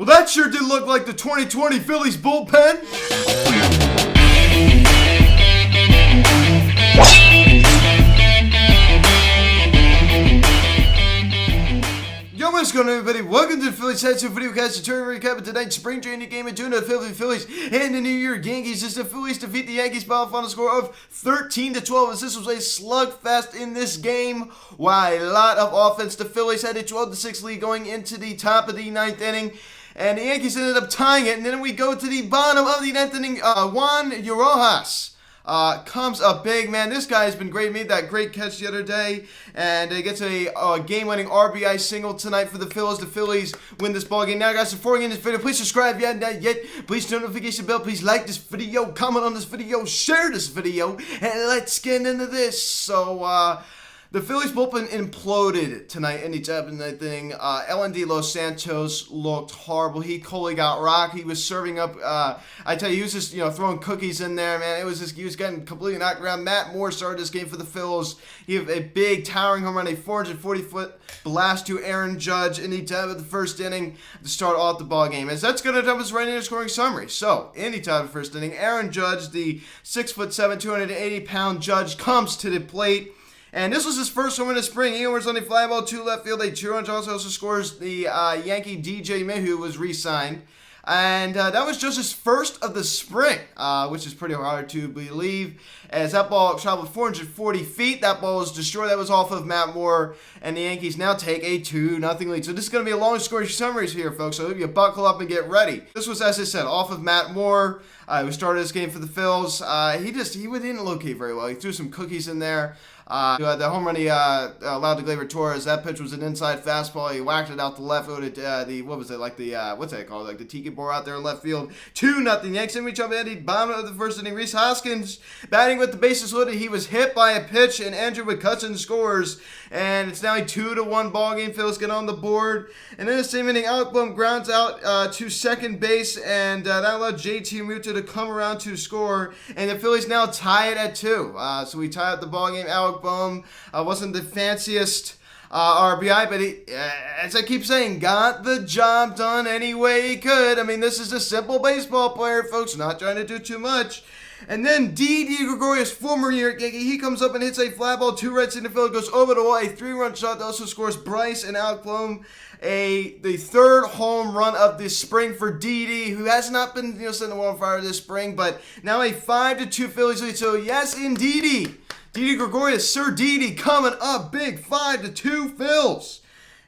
Well, that sure did look like the 2020 Phillies bullpen. Yo, what's going on, everybody? Welcome to the Phillies Heads Up Video Cast, a turn recap of tonight's spring training game between the Phillies and the New York Yankees as the Phillies defeat the Yankees by a final score of 13-12. As this was a slugfest in this game, why a lot of offense. The Phillies had a 12-6 lead going into the top of the ninth inning, and the Yankees ended up tying it. And then we go to the bottom of the ninth inning. Juan Urias comes up big, man. This guy has been great. Made that great catch the other day, and gets a game-winning RBI single tonight for the Phillies. The Phillies win this ball game. Now, guys, before we get in this video, please subscribe if you haven't done it yet. Please turn the notification bell. Please like this video, comment on this video, share this video, and let's get into this. So, the Phillies bullpen imploded tonight in the top of the ninth inning. LND Los Santos looked horrible. He totally got rocked. He was serving up, I tell you, he was just, throwing cookies in there, man. It was just, he was getting completely knocked around. Matt Moore started this game for the Phillies. He had a big towering home run, a 440-foot blast to Aaron Judge in the top of the first inning to start off the ball game. As that's going to dump us right into the scoring summary. So, in the top of the first inning, Aaron Judge, the 6'7", 280-pound Judge, comes to the plate. And this was his first home in the spring. He homers on a fly ball to left field. A 2-run also scores. The Yankee DJ Mayhew was re-signed. And that was just his first of the spring, which is pretty hard to believe. As that ball traveled 440 feet, that ball was destroyed. That was off of Matt Moore. And the Yankees now take a 2-0 lead. So this is going to be a long scoring summary here, folks. So I hope you buckle up and get ready. This was, as I said, off of Matt Moore. Who started this game for the Phils. He didn't locate very well. He threw some cookies in there. The home run he allowed to Gleyber Torres, that pitch was an inside fastball. He whacked it out the left field at what's that called? Like the tiki bar out there in left field. 2-0 Yanks. And we jump in the bottom of the first inning. Rhys Hoskins batting with the bases loaded. He was hit by a pitch, and Andrew McCutchen scores. And it's now a 2-1 ball game. Phillies get on the board. And in the same inning, Alec Bohm grounds out to second base, and that allowed JT Muto to come around to score. And the Phillies now tie it at 2. So we tie up the ball game. Alec Bohm wasn't the fanciest RBI, but he, as I keep saying, got the job done any way he could. I mean, this is a simple baseball player, folks, not trying to do too much. And then Didi Gregorius, former New York Yankee, he comes up and hits a fly ball, 2 right center field, goes over the wall, a 3-run shot that also scores Bryce and Alec Bohm. The third home run of this spring for Didi, who has not been setting the world on fire this spring, but now a 5-2 Phillies lead. So yes, indeedy, Didi Gregorius, Sir Didi, coming up big, 5-2 Phils.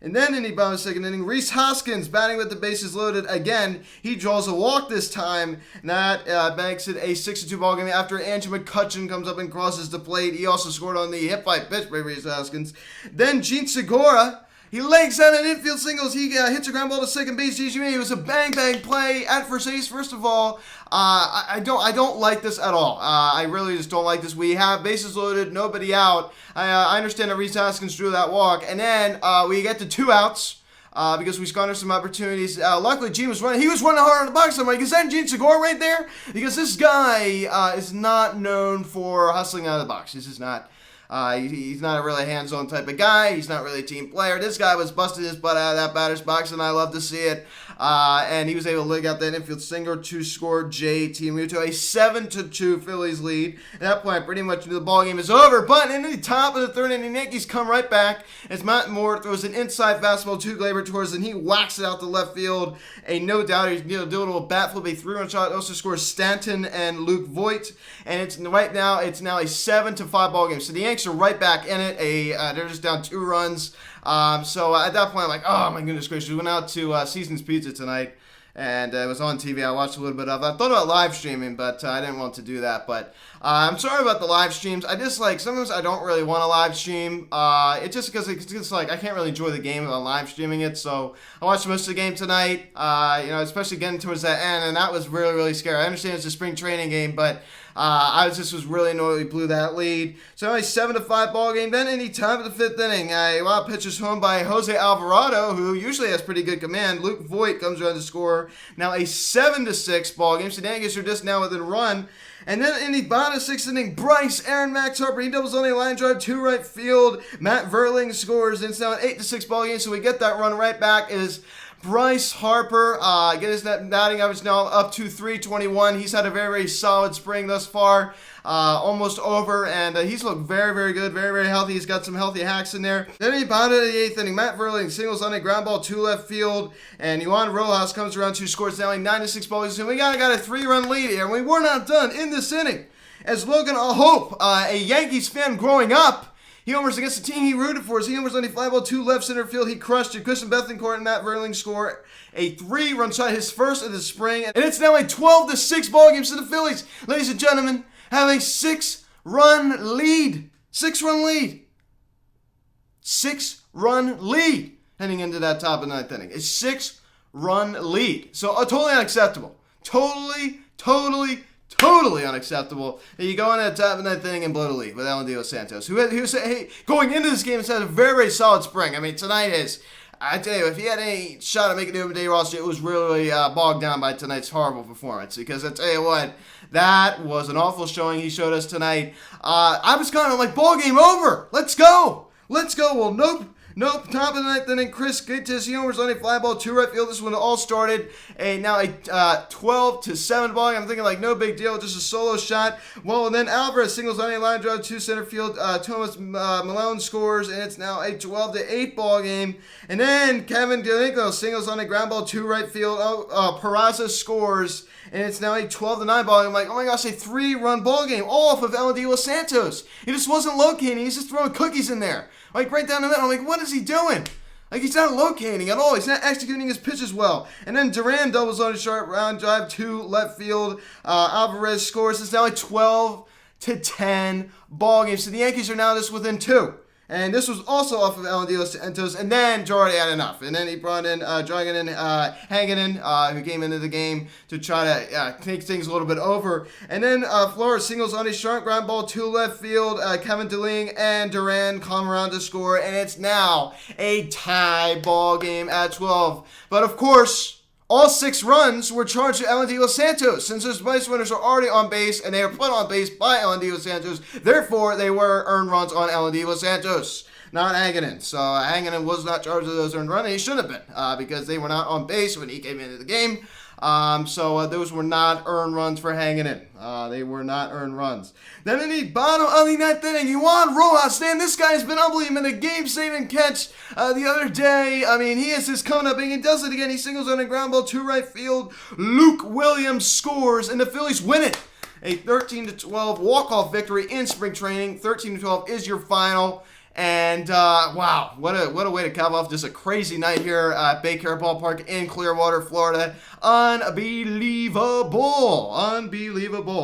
And then in the bottom of the second inning, Rhys Hoskins batting with the bases loaded again. He draws a walk this time, and that makes it a 6-2 ball game after Andrew McCutchen comes up and crosses the plate. He also scored on the hit by pitch by Rhys Hoskins. Then Gene Segura, he legs out an infield singles. He hits a ground ball to second base. It was a bang play at first base. First of all, I don't like this at all. I really just don't like this. We have bases loaded, nobody out. I understand that Rhys Hoskins drew that walk, and then we get to 2 outs. Because we squandered some opportunities. Luckily, Gene was running. He was running hard on the box. I'm like, is that Gene Segura right there? Because this guy is not known for hustling out of the box. This is not. He's not a really hands-on type of guy. He's not really a team player. This guy was busting his butt out of that batter's box, and I love to see it. And he was able to leg out that infield single to score JT Muto, a 7-2 Phillies lead. At that point, pretty much the ball game is over. But in the top of the third inning, the Yankees come right back as Matt Moore throws an inside fastball to Gleyber Torres, and he whacks it out to left field. A no doubt, he's doing a little bat flip, a 3-run shot. Also scores Stanton and Luke Voigt, and it's now a 7-5 ball game. So the Yankees are right back in it. They're just down 2 runs. So at that point, I'm like, oh my goodness gracious. We went out to Seasons Pizza tonight, and it was on TV. I watched a little bit of it. I thought about live streaming, but I didn't want to do that. But I'm sorry about the live streams. I just sometimes I don't really want to live stream. It's just because it's like I can't really enjoy the game if I'm live streaming it. So I watched most of the game tonight. Especially getting towards that end, and that was really scary. I understand it's a spring training game, but I was really annoyed we blew that lead. So only 7-5 ball game. Then in the top of the 5th inning, a wild pitch is home by Jose Alvarado, who usually has pretty good command. Luke Voigt comes around to score. Now a 7-6 ball game. So the Yankees are just now within a run. And then in the bottom of the 6th inning, Max Harper, he doubles on a line drive to right field. Matt Verling scores, and it's now an 8-6 ball game. So we get that run right back. Is Bryce Harper, get his batting average now up to 321. He's had a very, very solid spring thus far. Almost over, and he's looked very, very good, very, very healthy. He's got some healthy hacks in there. Then he botted in the 8th inning. Matt Verlander singles on a ground ball to left field, and Juan Rojas comes around 2 scores, now 9-6 balls. And we got a 3-run lead here, and we were not done in this inning. As Logan Hope, a Yankees fan growing up, he homers against the team he rooted for. As he homers on a fly ball to left center field, he crushed it. Christian Bethancourt and Matt Verlander score a 3-run shot, his first of the spring, and it's now a 12-6 ball game to the Phillies. Ladies and gentlemen, have a 6-run lead. 6-run lead. 6-run lead heading into that top of the 9th inning. A 6-run lead. So totally unacceptable. Totally unacceptable. You go in at the top of the 9th inning and blow the lead with Alan Dios Santos, who going into this game has had a very, very solid spring. I mean, tonight is, I tell you, if he had any shot at making the Open-Day roster, it was really bogged down by tonight's horrible performance. Because I tell you what, that was an awful showing he showed us tonight. I was kind of like, ball game over. Let's go. Well, nope. Top of the 9th inning, Chris Gittis, he homers on a fly ball to right field. This one all started now a 12-7 ball game. I'm thinking like no big deal, just a solo shot. Well, and then Alvarez singles on a line drive to center field. Thomas Malone scores, and it's now a 12-8 ball game. And then Kevin Gallego singles on a ground ball to right field. Peraza scores, and it's now a 12-9 ball game. I'm like, oh my gosh, a 3-run ball game, all off of Alan Dios Santos. He just wasn't locating. He's just throwing cookies in there. Like right down the middle. I'm like, what is he doing? Like he's not locating at all. He's not executing his pitches well. And then Duran doubles on a short round drive to left field. Alvarez scores. It's now a 12-10 ball game. So the Yankees are now just within 2. And this was also off of Alan Dios Santos. And then Girardi had enough. And then he brought in Hanginen, who came into the game to try to take things a little bit over. And then Flores singles on a short ground ball to left field. Kevin DeLing and Duran come around to score. And it's now a tie ball game at 12. But of course, all 6 runs were charged to Alan Dios Santos, since his base runners are already on base and they are put on base by Alan Dios Santos. Therefore, they were earned runs on Alan Dios Santos, not Hanginen. So Hanginen was not charged with those earned runs. He should have been, because they were not on base when he came into the game. So those were not earned runs for Hanginen. They were not earned runs. Then in the bottom of the 9th inning, Juan Rojas, man, this guy's been unbelievable in a game-saving catch the other day. I mean, he is just coming up and he does it again. He singles on a ground ball to right field. Luke Williams scores, and the Phillies win it. A 13-12 walk-off victory in spring training. 13-12 is your final. And wow, what a way to cap off just a crazy night here at Baycare Ballpark in Clearwater, Florida. Unbelievable.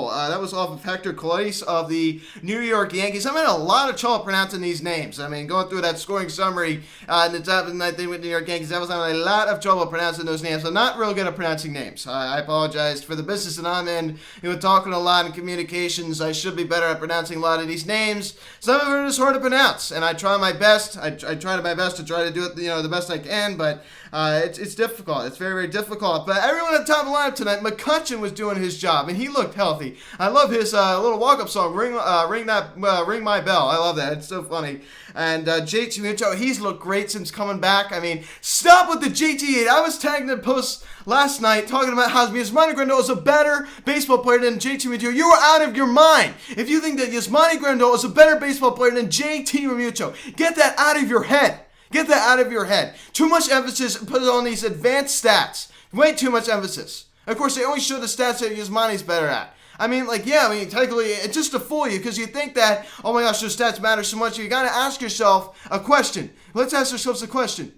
That was off of Hector Calais of the New York Yankees. I'm having a lot of trouble pronouncing these names. I mean, going through that scoring summary in the top of the 9th inning with the New York Yankees, I was having a lot of trouble pronouncing those names. I'm not real good at pronouncing names. I apologize for the business that I'm in. Talking a lot in communications. I should be better at pronouncing a lot of these names. Some of them are just hard to pronounce. And I try my best. I try my best to try to do it, the best I can. But it's difficult. It's very, very difficult. But everyone at the top of the lineup tonight, McCutchen was doing his job, and he looked healthy. I love his little walk-up song, "Ring My Bell." I love that. It's so funny. And JT Muto, he's looked great since coming back. I mean, stop with the JT hate. I was tagging the post last night talking about how Yasmani Grandal is a better baseball player than JT Muto. You are out of your mind if you think that Yasmani Grandal is a better baseball player than JT Muto. Get that out of your head. Get that out of your head. Too much emphasis put on these advanced stats. Way too much emphasis. Of course, they only show the stats that Yasmani's better at. I mean, technically, it's just to fool you because you think that, oh my gosh, those stats matter so much. You got to ask yourself a question. Let's ask ourselves a question.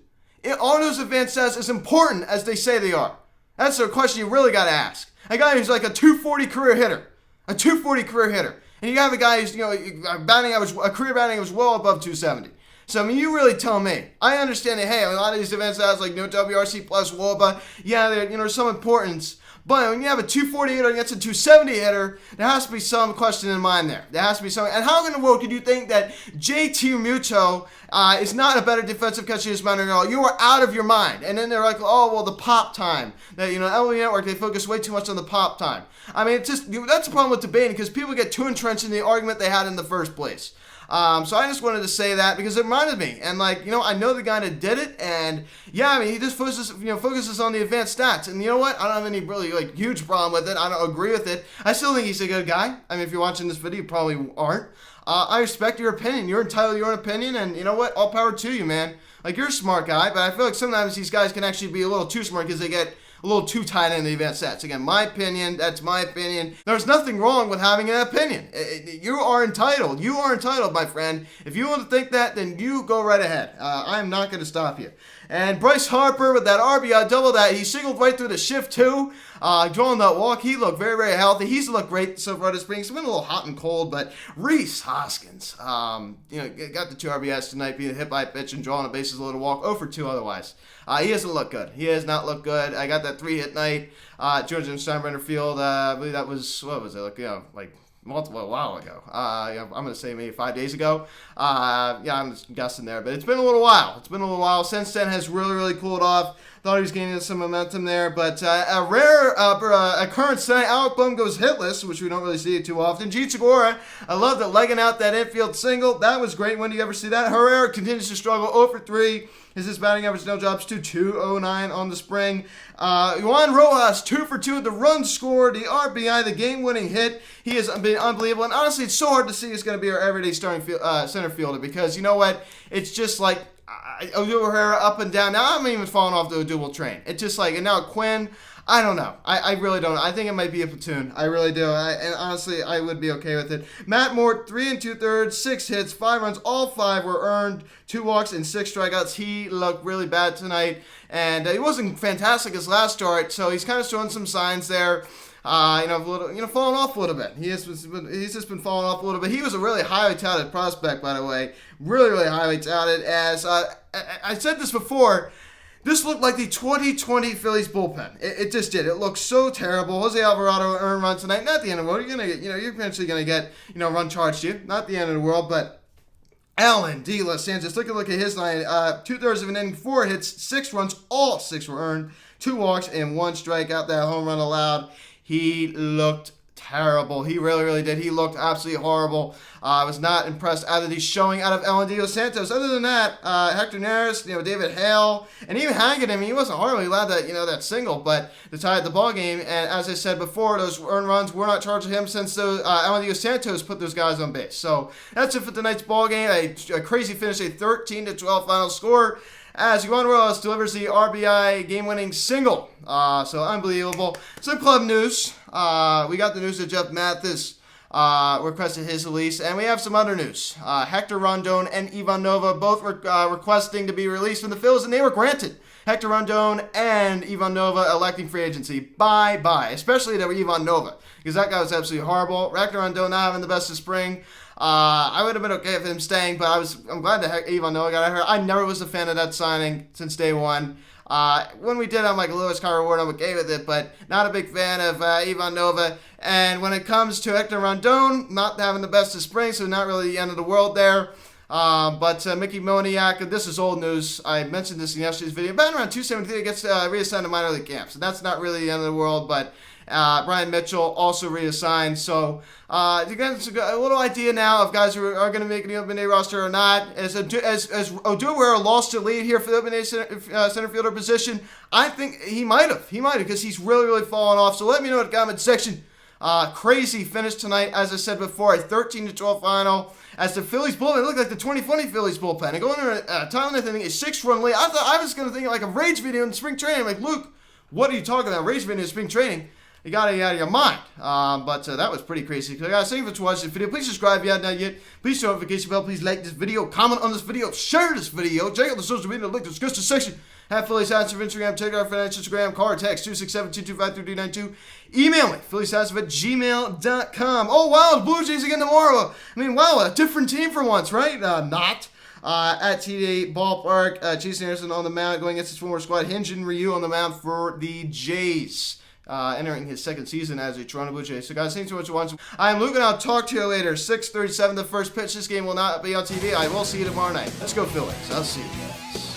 Are those advanced stats as important as they say they are? That's the question you really got to ask. A guy who's like a 240 career hitter. And you have a guy who's, career batting average well above 270. So, I mean, you really tell me. I understand that, hey, a lot of these advanced stats like WRC plus WOBA, yeah, there's some importance. But when you have a 240 hitter against a 270 hitter, there has to be some question in mind there. There has to be some. And how in the world could you think that JT Muto is not a better defensive catcher than Yasmani Grandal? You are out of your mind. And then they're like, oh, well, the pop time. That, LA Network, they focus way too much on the pop time. I mean, it's just, that's the problem with debating because people get too entrenched in the argument they had in the first place. So I just wanted to say that because it reminded me. And like, I know the guy that did it, and yeah, I mean, he just focuses on the advanced stats. And you know what? I don't have any really like huge problem with it. I don't agree with it. I still think he's a good guy. I mean, if you're watching this video, you probably aren't. I respect your opinion. You're entitled to your own opinion, and you know what? All power to you, man. Like, you're a smart guy, but I feel like sometimes these guys can actually be a little too smart because they get a little too tied into the advanced stats. Again, my opinion, that's my opinion. There's nothing wrong with having an opinion. You are entitled. You are entitled, my friend. If you want to think that, then you go right ahead. I am not going to stop you. And Bryce Harper with that RBI double that he singled right through the shift too, drawing that walk. He looked very, very healthy. He's looked great so far this spring. It's been a little hot and cold, but Rhys Hoskins, got the 2 RBIs tonight, being hit by a pitch and drawing a bases loaded walk. 0 for 2 otherwise. He hasn't looked good. He has not looked good. I got that 3-hit night, Georgia and Steinbrenner Field. I believe that was, what was it, like a while ago. I'm going to say maybe 5 days ago. I'm just guessing there, but it's been a little while. Since then has really, really cooled off. Thought he was gaining some momentum there, but a rare occurrence tonight. Alec Bohm goes hitless, which we don't really see it too often. Jeet Segura, I love that legging out that infield single. That was great. When do you ever see that? Herrera continues to struggle, 0 for 3. His batting average no drops to 209 on the spring. Juan Rojas, 2 for 2 at the run scored, the RBI, the game-winning hit. He has been unbelievable. And honestly, it's so hard to see he's going to be our everyday starting center fielder because you know what? It's just like Odubel Herrera up and down. Now I'm even falling off the Odubel train. It's just like, and now Quinn, I don't know. I really don't. I think it might be a platoon. I really do. And honestly, I would be okay with it. Matt Moore, 3 2/3, 6 hits, 5 runs. All 5 were earned. 2 walks and 6 strikeouts. He looked really bad tonight. And he wasn't fantastic his last start, so he's kind of showing some signs there. Falling off a little bit. He's just been falling off a little bit. He was a really highly touted prospect, by the way. Really, really highly touted. As I said this before, this looked like the 2020 Phillies bullpen. It just did. It looked so terrible. Jose Alvarado earned run tonight. Not the end of the world. You're gonna get, you're eventually gonna get, run charged to you. Not the end of the world, but Alan De Los Angeles. Look at his line. 2/3 of an inning, 4 hits, 6 runs. All 6 were earned. 2 walks and 1 strikeout. That home run allowed. He looked terrible. He really, really did. He looked absolutely horrible. I was not impressed out of the showing out of Alan De Los Santos. Other than that, Hector Neris, David Hale, and even Haggett. I mean, he wasn't horribly allowed that single, but to tie at the ball game. And as I said before, those earned runs were not charged to him since Alan De Los Santos put those guys on base. So that's it for tonight's ball game. A crazy finish, a 13-12 final score, as Juan Rojas delivers the RBI game-winning single. So unbelievable. Some club news. We got the news that Jeff Mathis requested his release, and we have some other news. Hector Rondon and Ivan Nova both requesting to be released from the Phillies, and they were granted. Hector Rondon and Ivan Nova electing free agency. Bye-bye. Especially to Ivan Nova, because that guy was absolutely horrible. Hector Rondon not having the best of spring. I would have been okay with him staying, but I'm glad that Ivan Nova got hurt. I never was a fan of that signing since day one. When we did, I'm like Lewis Carter Ward, I'm okay with it, but not a big fan of Ivan Nova. And when it comes to Hector Rondon, not having the best of spring, so not really the end of the world there. But Mickey Moniak, this is old news. I mentioned this in yesterday's video. Batting around 273, gets reassigned to minor league camps. So that's not really the end of the world, but Brian Mitchell also reassigned. So you get a little idea now of guys who are going to make the open day roster or not. As Odubel lost the lead here for the open day center fielder position, I think he might have because he's really, really fallen off. So let me know in the comment section. Crazy finish tonight, as I said before, a 13-12 final. As the Phillies bullpen, it looked like the 2020 Phillies bullpen. And going into time, I think a 6-run lead. I was going to think like a rage video in spring training. I'm like, Luke, what are you talking about? Rage video in spring training? You got it out of your mind. But that was pretty crazy. Guys, thank you for watching this video. Please subscribe if you haven't done yet. Please turn on the notification bell. Please like this video, comment on this video, share this video. Check out the social media link in the description section. Have Phillies House of Instagram, check out our financial Instagram, call or text 267-225-3392. Email me, phillieshouse@gmail.com. Oh, wow, Blue Jays again tomorrow. I mean, wow, a different team for once, right? Not. At TD Ballpark, Jason Anderson on the mound going against his former squad. Hyun-Jin Ryu on the mound for the Jays. Entering his 2nd season as a Toronto Blue Jay. So guys, thanks so much for watching. I am Luke, and I'll talk to you later. 6:37, the first pitch. This game will not be on TV. I will see you tomorrow night. Let's go Phillies. I'll see you guys.